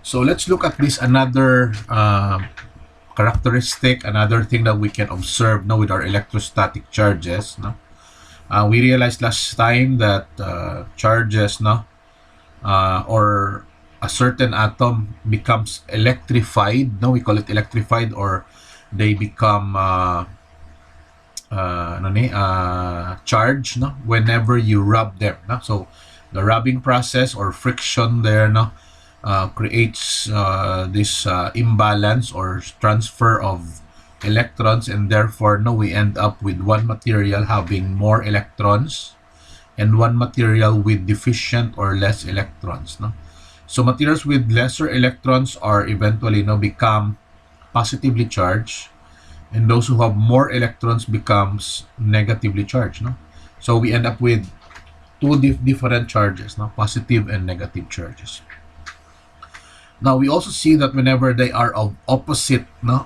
So let's look at this another characteristic, another thing that we can observe now with our electrostatic charges. No? We realized last time that charges, no, or a certain atom becomes electrified. No, we call it electrified, or they become charged, no, whenever you rub them. No? So the rubbing process or friction there, no, creates this imbalance or transfer of electrons, and therefore no, we end up with one material having more electrons and one material with deficient or less electrons. No? So materials with lesser electrons are eventually, no, become positively charged, and those who have more electrons becomes negatively charged. No? So we end up with two different charges, no? Positive and negative charges. Now we also see that whenever they are of opposite, no,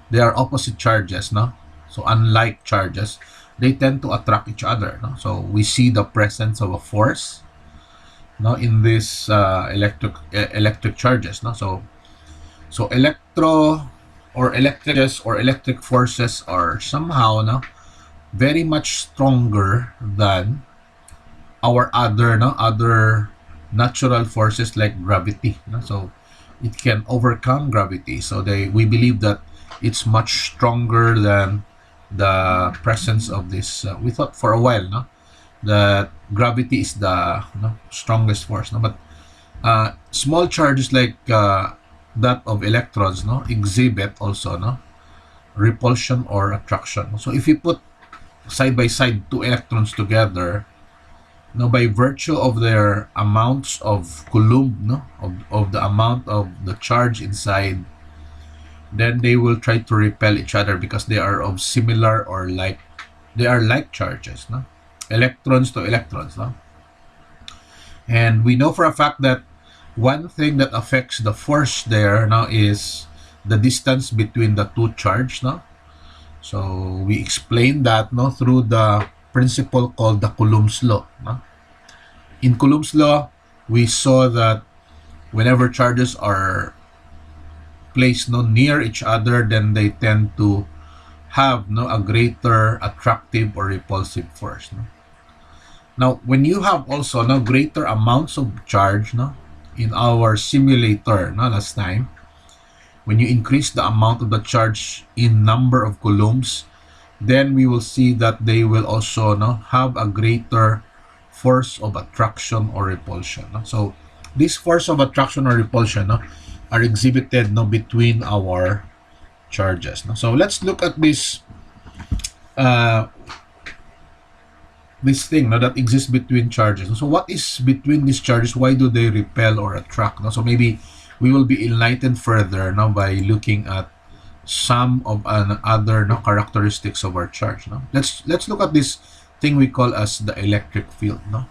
they are opposite charges, no. So unlike charges, they tend to attract each other, no. So we see the presence of a force, no, in this electric charges, no. So electric forces are somehow, no, very much stronger than our other natural forces like gravity. No? So it can overcome gravity. So we believe that it's much stronger than the presence of this. We thought for a while, no, that gravity is the, no, strongest force. No? But small charges like that of electrons, no, exhibit also, no, repulsion or attraction. So if you put side by side two electrons together, no, by virtue of their amounts of coulomb, no, of the amount of the charge inside, then they will try to repel each other because they are of similar or like, they are like charges, no, electrons to electrons, no. And we know for a fact that one thing that affects the force there now is the distance between the two charge, no. So we explained that, no, through the principle called the Coulomb's law. No? In Coulomb's law, we saw that whenever charges are placed, no, near each other, then they tend to have, no, a greater attractive or repulsive force. No? Now, when you have also, no, greater amounts of charge, no, in our simulator, no, last time, when you increase the amount of the charge in number of coulombs, then we will see that they will also, no, have a greater force of attraction or repulsion. No? So this force of attraction or repulsion, no, are exhibited, no, between our charges. No? So let's look at this this thing, no, that exists between charges. So what is between these charges? Why do they repel or attract? No? So maybe we will be enlightened further now by looking at some of other, no, characteristics of our charge. No? Let's look at this thing we call as the electric field. No?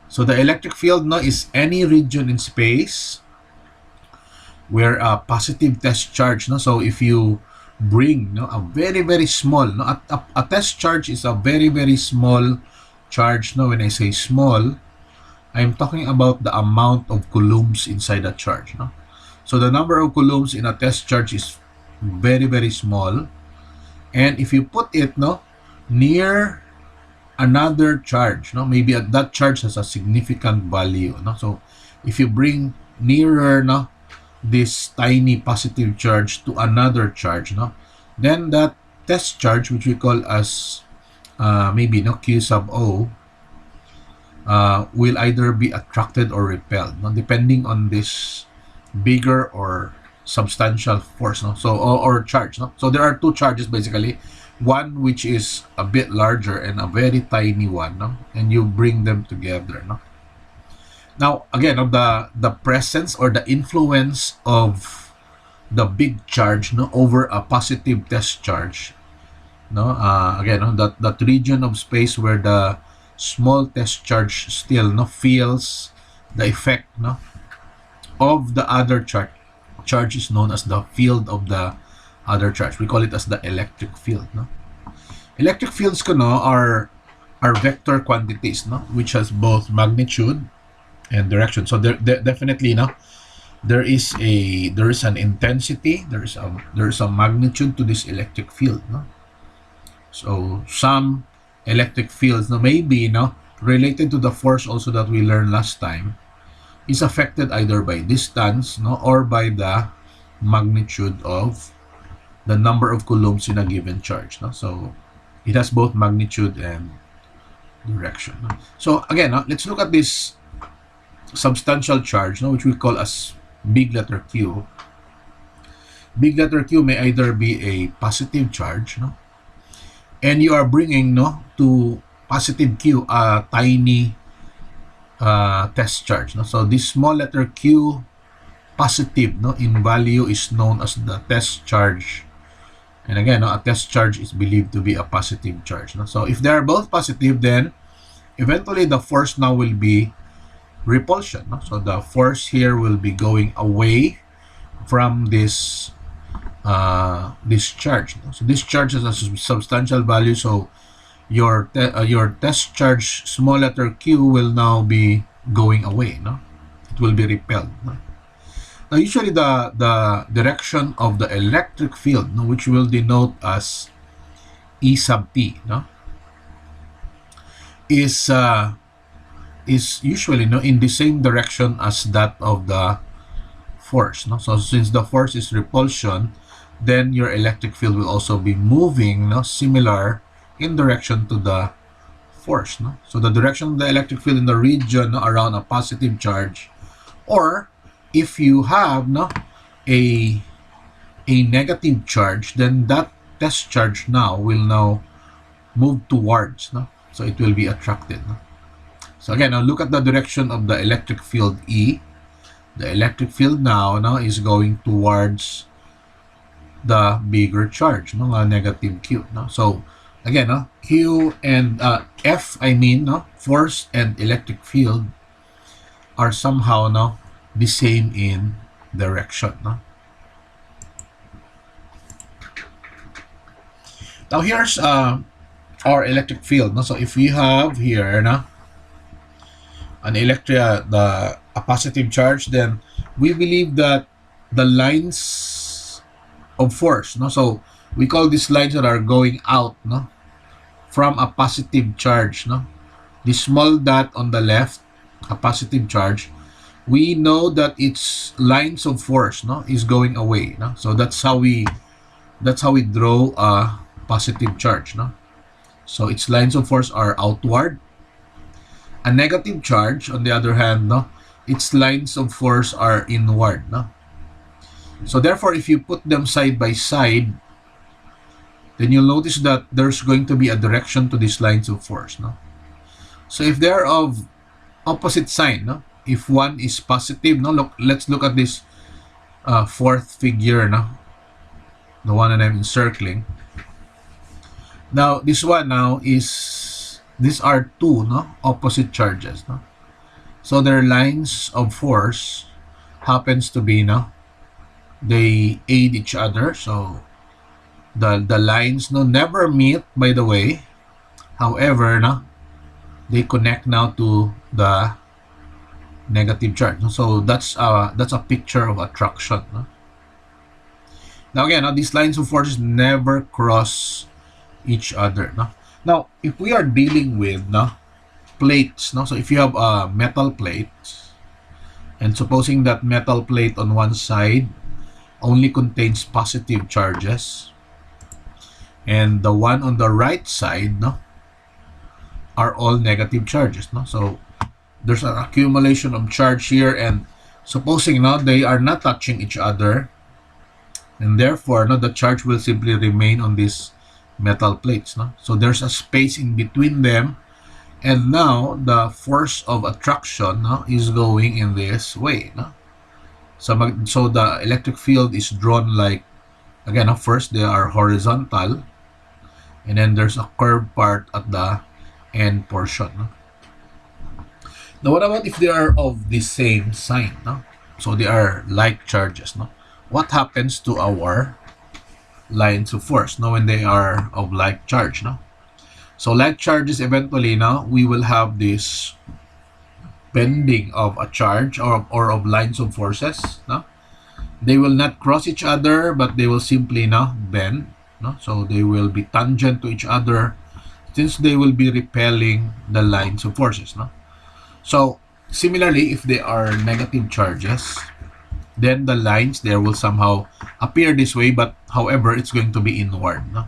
So the electric field, no, is any region in space where a positive test charge. No? So if you bring, no, a very small, no, a test charge is a very small charge. No? When I say small, I'm talking about the amount of coulombs inside a charge. No? So the number of coulombs in a test charge is very small, and if you put it, no, near another charge, no, maybe that charge has a significant value. No? So if you bring nearer, no, this tiny positive charge to another charge, no, then that test charge, which we call as maybe, no, Q sub O, will either be attracted or repelled, no, depending on this bigger or substantial force, no, so or charge. No? So there are two charges basically, one which is a bit larger and a very tiny one, no? And you bring them together. No? Now again, of the presence or the influence of the big charge, no, over a positive test charge, no, again, no, that region of space where the small test charge still, no, feels the effect, no, of the other charge is known as the field of the other charge. We call it as the electric field. No? Electric fields, no, are vector quantities, no, which has both magnitude and direction. So there definitely, there is an intensity, there is a magnitude to this electric field, so some electric fields, maybe, related to the force also that we learned last time, is affected either by distance, or by the magnitude of the number of coulombs in a given charge, so it has both magnitude and direction, so again, let's look at this substantial charge, which we call as big letter Q. Big letter Q may either be a positive charge, and you are bringing, to positive Q a tiny test charge, so this small letter Q positive, in value, is known as the test charge. And again, a test charge is believed to be a positive charge, so if they are both positive, then eventually the force now will be repulsion, so the force here will be going away from this charge, so this charge has a substantial value, so your test charge small letter Q will now be going away, it will be repelled, Now usually the direction of the electric field, which will denote as E sub T, is usually, in the same direction as that of the force, so since the force is repulsion, then your electric field will also be moving, similar in direction to the force, so the direction of the electric field in the region around a positive charge, or if you have a negative charge, then that test charge will move towards, so it will be attracted, so again, now look at the direction of the electric field E. The electric field now is going towards the bigger charge, negative Q, so again, Q and F, force and electric field are somehow the same in direction, Now here's our electric field, so if we have here a positive charge, then we believe that the lines of force, so we call these lines that are going out, from a positive charge, the small dot on the left, a positive charge, we know that its lines of force, is going away, so that's how we draw a positive charge, so its lines of force are outward. A negative charge, on the other hand, its lines of force are inward, so therefore if you put them side by side, then you'll notice that there's going to be a direction to these lines of force, so if they're of opposite sign, if one is positive, let's look at this fourth figure, the one that I'm encircling. Now this one these are two opposite charges, so their lines of force happens to be, they aid each other, so the lines never meet, by the way. However, they connect now to the negative charge, so that's a picture of attraction, Now again, these lines of forces never cross each other, Now if we are dealing with plates, so if you have a metal plate, and supposing that metal plate on one side only contains positive charges, and the one on the right side are all negative charges, so there's an accumulation of charge here, and supposing they are not touching each other, and therefore the charge will simply remain on these metal plates, so there's a space in between them, and now the force of attraction is going in this way, so the electric field is drawn like, again, first they are horizontal, and then there's a curved part at the end portion, Now what about if they are of the same sign, so they are like charges, what happens to our lines of force when they are of like charge, so like charges, eventually we will have this bending of a charge or of lines of forces, no? They will not cross each other, but they will simply bend, no? So they will be tangent to each other since they will be repelling the lines of forces, no? So similarly, if they are negative charges, then the lines there will somehow appear this way, but however, it's going to be inward, no?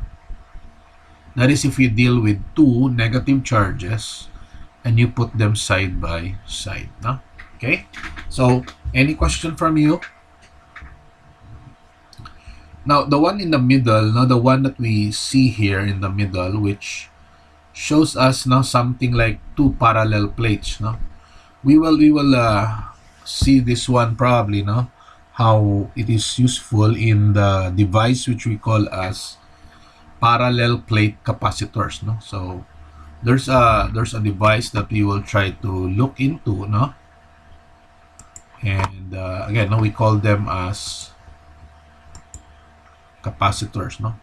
That is if you deal with two negative charges and you put them side by side, no? Okay? So, any question from you? Now, the one in the middle, now the one that we see here in the middle, which shows us now something like two parallel plates, no? We will see this one probably, no? How it is useful in the device which we call as parallel plate capacitors, no? So there's a device that we will try to look into, no? And again, no, we call them as capacitors, no?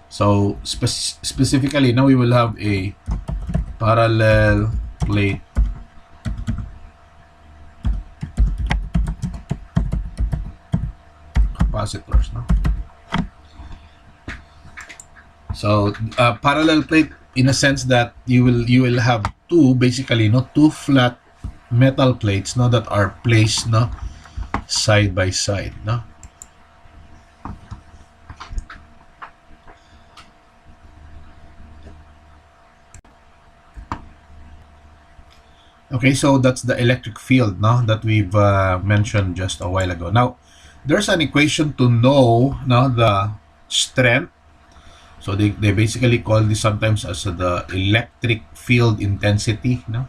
So specifically, now we will have a parallel plate capacitors, no? So parallel plate in a sense that you will have two, basically, no, two flat metal plates, no, that are placed, no, side by side, no? Okay, so that's the electric field, no, that we've mentioned just a while ago. Now, there's an equation to know, no, the strength. So they basically call this sometimes as the electric field intensity, no?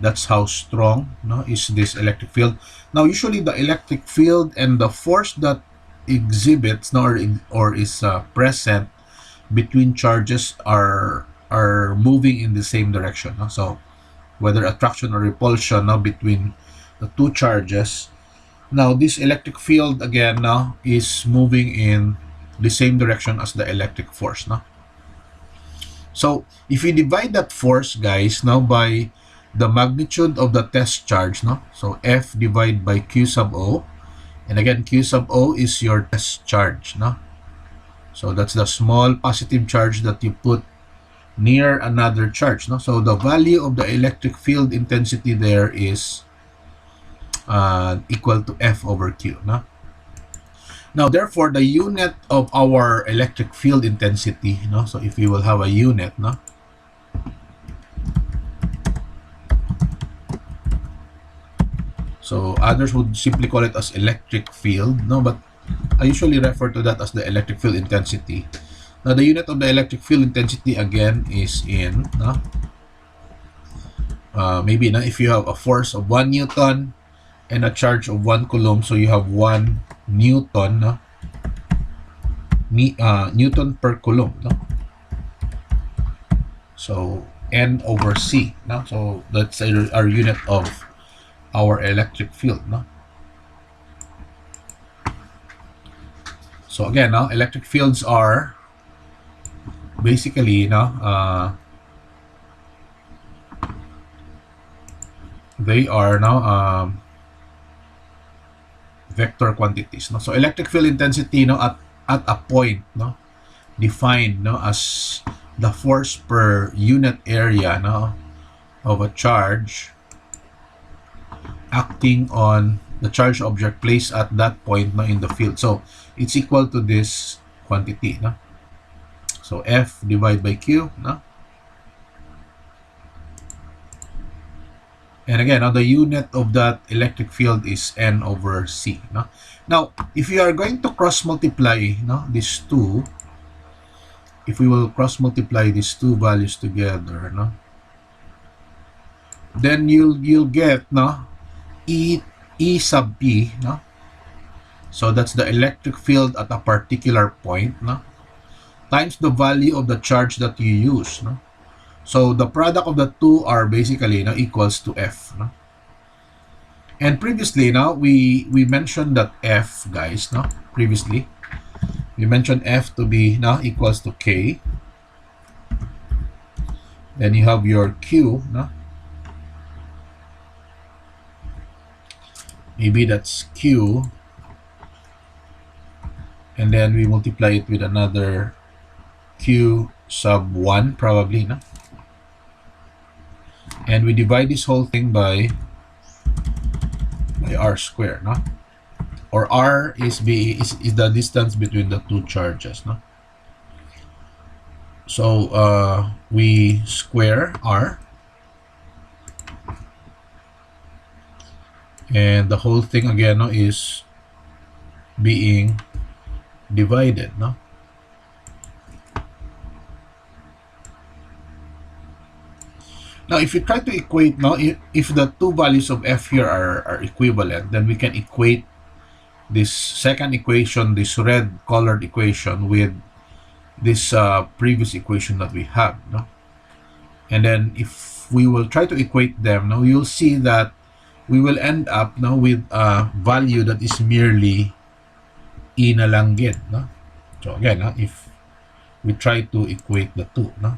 That's how strong, no, is this electric field. Now, usually the electric field and the force that exhibits, no, or is present between charges are moving in the same direction, no? So whether attraction or repulsion, no, between the two charges. Now, this electric field again now is moving in the same direction as the electric force, no? So if we divide that force, guys, now by the magnitude of the test charge, no? So F divided by Q sub O, and again Q sub O is your test charge, no? So that's the small positive charge that you put near another charge, no? So the value of the electric field intensity there is equal to F over Q, no? Now, therefore, the unit of our electric field intensity, no? So if we will have a unit, no? So others would simply call it as electric field, no? But I usually refer to that as the electric field intensity. Now, the unit of the electric field intensity again is in, no? Maybe, no? If you have a force of 1 Newton and a charge of 1 Coulomb, so you have 1 Newton, no? Newton per Coulomb, no? So N over C, no? So that's our unit of our electric field, no? So again, no, electric fields are basically, they are now vector quantities, no? So electric field intensity, no, at a point, no, defined, no, as the force per unit area, no, of a charge acting on the charged object placed at that point, no, in the field. So it's equal to this quantity, no? So F divided by Q, no? And again, the unit of that electric field is N over C, no? Now, if you are going to cross multiply, no, these two, if we will cross multiply these two values together, no, then you'll get, no, E sub P, no? So that's the electric field at a particular point, no, times the value of the charge that you use, no? So the product of the two are basically, no, equals to F, no? And previously, no, we mentioned that F, guys, no, previously we mentioned F to be, no, equals to K. Then you have your Q, no? Maybe that's Q, and then we multiply it with another Q sub 1 probably, no? And we divide this whole thing by R squared, no? Or R is the distance between the two charges, no? So we square R, and the whole thing again, no, is being divided, no? Now, if you try to equate, no, if the two values of f here are equivalent, then we can equate this second equation, this red colored equation, with this previous equation that we have, no? And then if we will try to equate them, no, you'll see that we will end up, no, with a value that is merely E na lang din, no? So again, no, if we try to equate the two, no?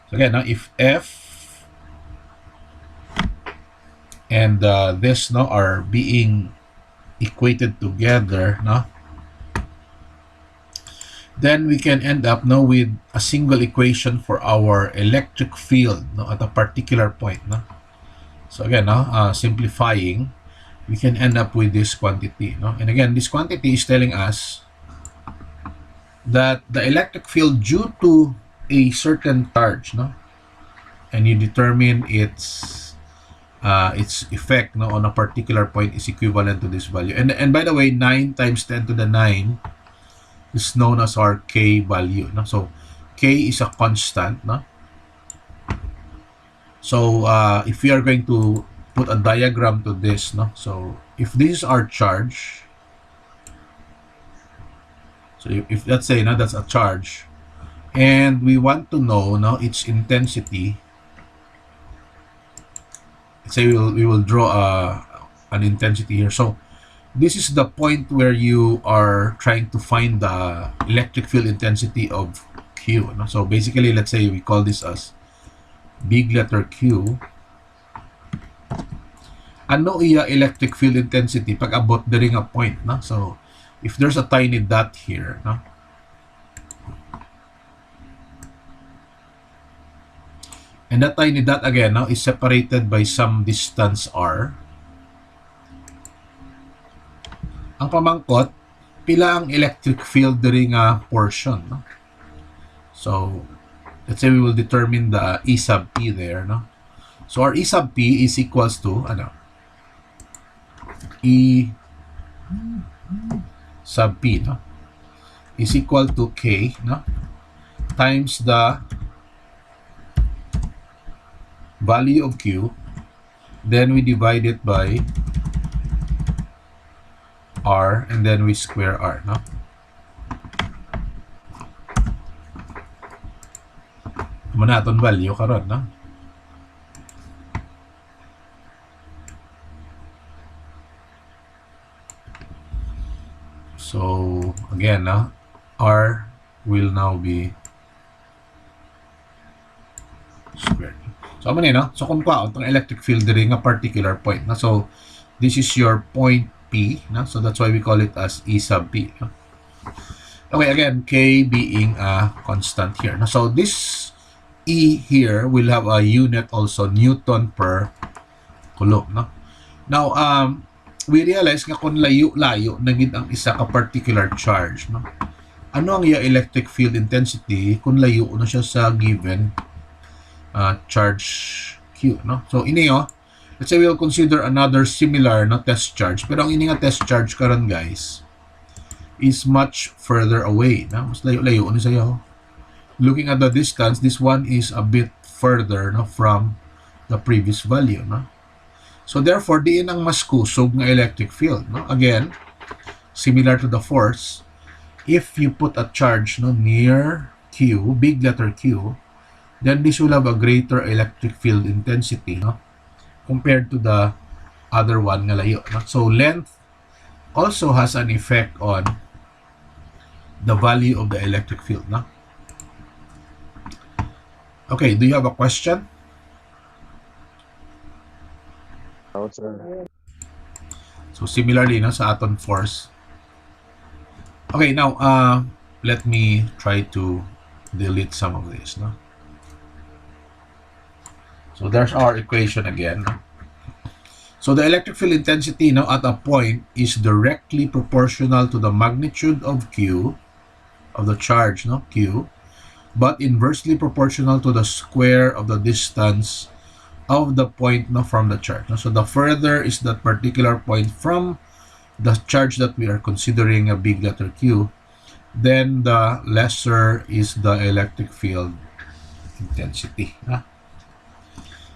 So again, no, if f and this, no, are being equated together, no, then we can end up, no, with a single equation for our electric field, no, at a particular point, no? So again, no, simplifying, we can end up with this quantity, no? And again, this quantity is telling us that the electric field due to a certain charge, no, and you determine its effect, no, on a particular point is equivalent to this value. And by the way, 9 times 10 to the 9 is known as our K value, no? So K is a constant, no? So if we are going to put a diagram to this, no? So if this is our charge, so if let's say, no, that's a charge, and we want to know, no, its intensity. Let's say we will draw an intensity here. So this is the point where you are trying to find the electric field intensity of Q, no? So basically, let's say we call this as big letter Q. Ano iya electric field intensity pag abot diri nga point, no? So if there's a tiny dot here, no? And that tiny dot again, no, is separated by some distance r. Ang pamangkot, pila ang electric field diri nga portion, no? So let's say we will determine the E sub P there, no? So our E sub P is equals to, ano? E sub P, no, is equal to K, no, times the value of Q, then we divide it by R, and then we square R, no? Muna itong value karon, no? So again, no, R will now be squared. So ano no? So kung kwaon itong electric field diri nga particular point, no? So this is your point P, no? So that's why we call it as E sub P, no? Okay, again, K being a constant here, no? So this E here will have a unit also, Newton per coulomb, no? Now we realize nga kung layo-layo naging ang isa ka particular charge, no? Ano ang iya electric field intensity kung layo na siya sa given charge Q, no? So ini, let's say we'll consider another similar, no, test charge, pero ang ini nga test charge karon guys is much further away, no? Mas layo-layo ni sayo. Looking at the distance, this one is a bit further, no, from the previous value, no? So therefore diin ang mas kusog nga electric field, no? Again, similar to the force, if you put a charge, no, near Q, big letter Q, then this will have a greater electric field intensity, no, compared to the other one nga layo, no? So length also has an effect on the value of the electric field, no? Okay, do you have a question? No, sir. So similarly, no, sa aton force. Okay, now let me try to delete some of this, no. So there's our equation again, no? So the electric field intensity now at a point is directly proportional to the magnitude of Q, of the charge, no, Q, but inversely proportional to the square of the distance of the point, no, from the charge. No? So the further is that particular point from the charge that we are considering a big letter Q, then the lesser is the electric field intensity.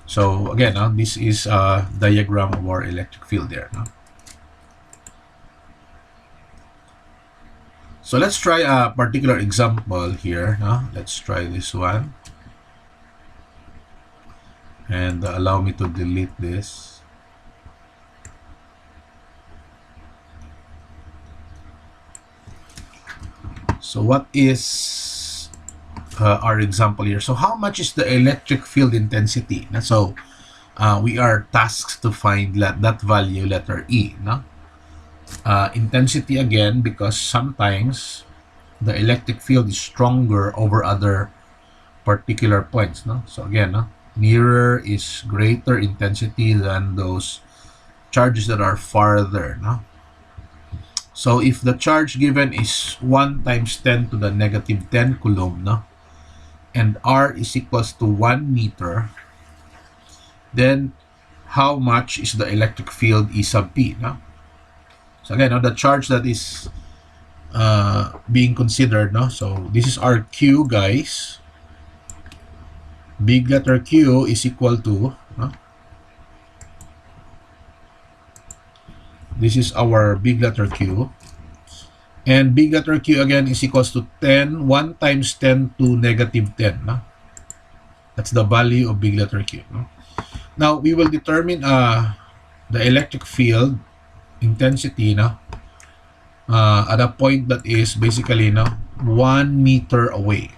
So again, this is a diagram of our electric field there. So let's try a particular example here. Let's try this one. And allow me to delete this. So what is our example here? So how much is the electric field intensity? So we are tasked to find that value, letter E. Intensity again, because sometimes the electric field is stronger over other particular points. So again, nearer is greater intensity than those charges that are farther. So if the charge given is 1 times 10 to the negative 10 coulomb, and R is equals to 1 meter, then how much is the electric field E sub P? So again, the charge that is being considered, so this is our Q, guys. Big letter Q is equal to, this is our big letter Q. And big letter Q again is equals to 10, 1 times 10 to negative 10. That's the value of big letter Q. Now, we will determine the electric field intensity at a point that is basically 1 meter away.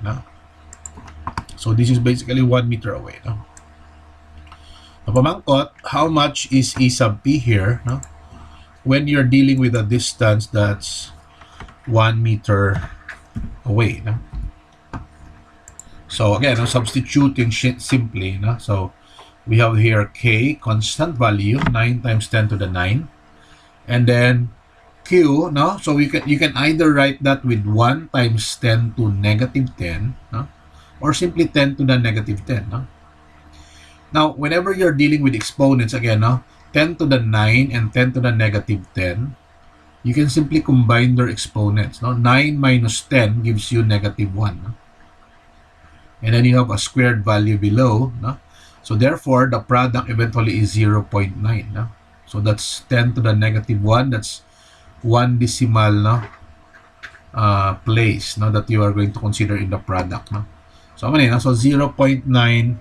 So this is basically 1 meter away. Pamangkot, how much is E sub P here? When you're dealing with a distance that's 1 meter away. So again, substituting simply. So we have here K, constant value, 9 times 10 to the 9. And then Q, so you can either write that with 1 times 10 to negative 10, or simply 10 to the negative 10. Now, whenever you're dealing with exponents, again, 10 to the 9 and 10 to the negative 10, you can simply combine their exponents. 9 minus 10 gives you negative 1. And then you have a squared value below. So therefore, the product eventually is 0.9. So that's 10 to the negative 1. That's 1 decimal place that you are going to consider in the product. So, so 0.9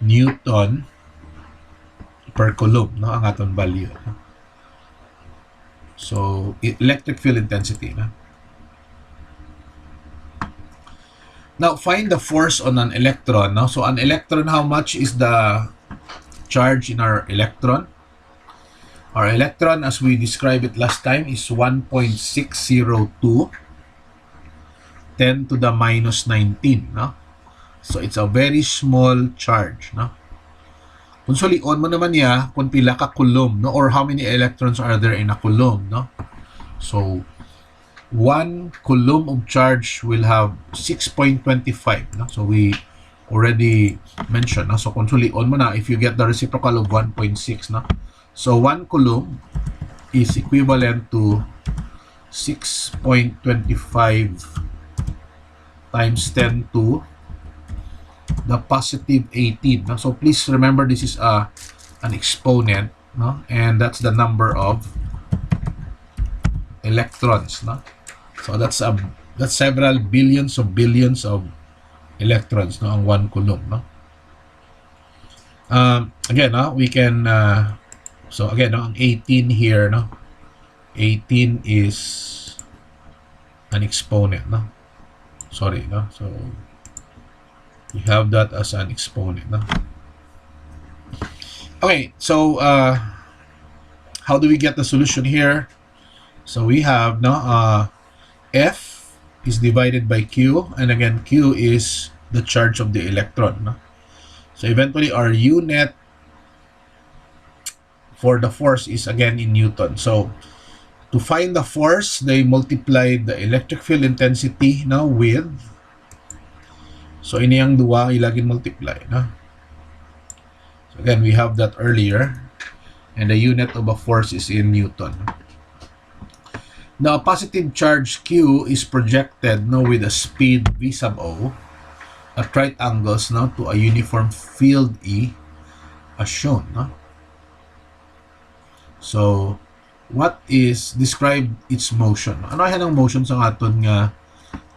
Newton per coulomb ang aton value. So, electric field intensity. Now, find the force on an electron. So, an electron, how much is the charge in our electron? Our electron, as we described it last time, is 1.602 10 to the minus 19. So, it's a very small charge. Kung sulion mo naman niya, kung pila ka coulomb, or how many electrons are there in a coulomb. So, 1 coulomb of charge will have 6.25. So, we already mentioned. So, kung sulion mo na, if you get the reciprocal of 1.6, so 1 coulomb is equivalent to 6.25 times 10 to the positive 18. So please remember, this is an exponent, and that's the number of electrons. So that's several billions of electrons, ang 1 coulomb. Again, we can so again, ang 18 here, 18 is an exponent. Sorry, so You have that as an exponent. No? Okay, so how do we get the solution here? So we have F is divided by Q, and again Q is the charge of the electron. No? So eventually our unit for the force is again in Newton. So to find the force, they multiplied the electric field intensity now with, so ini ang dua ilagin multiply. No? So again, we have that earlier, and the unit of a force is in Newton. Now, a positive charge Q is projected with a speed V sub O at right angles to a uniform field E as shown. So, what is describe its motion? Ano yan ang motion sa aton nga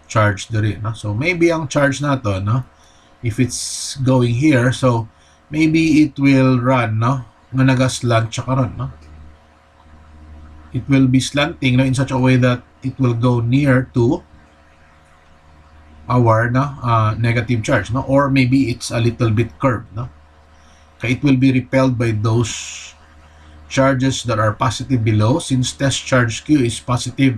charge diri? So, maybe ang charge nato, if it's going here, so maybe it will run, nga nagaslant siya karon, It will be slanting in such a way that it will go near to our negative charge, or maybe it's a little bit curved, It will be repelled by those charges that are positive below. Since test charge Q is positive,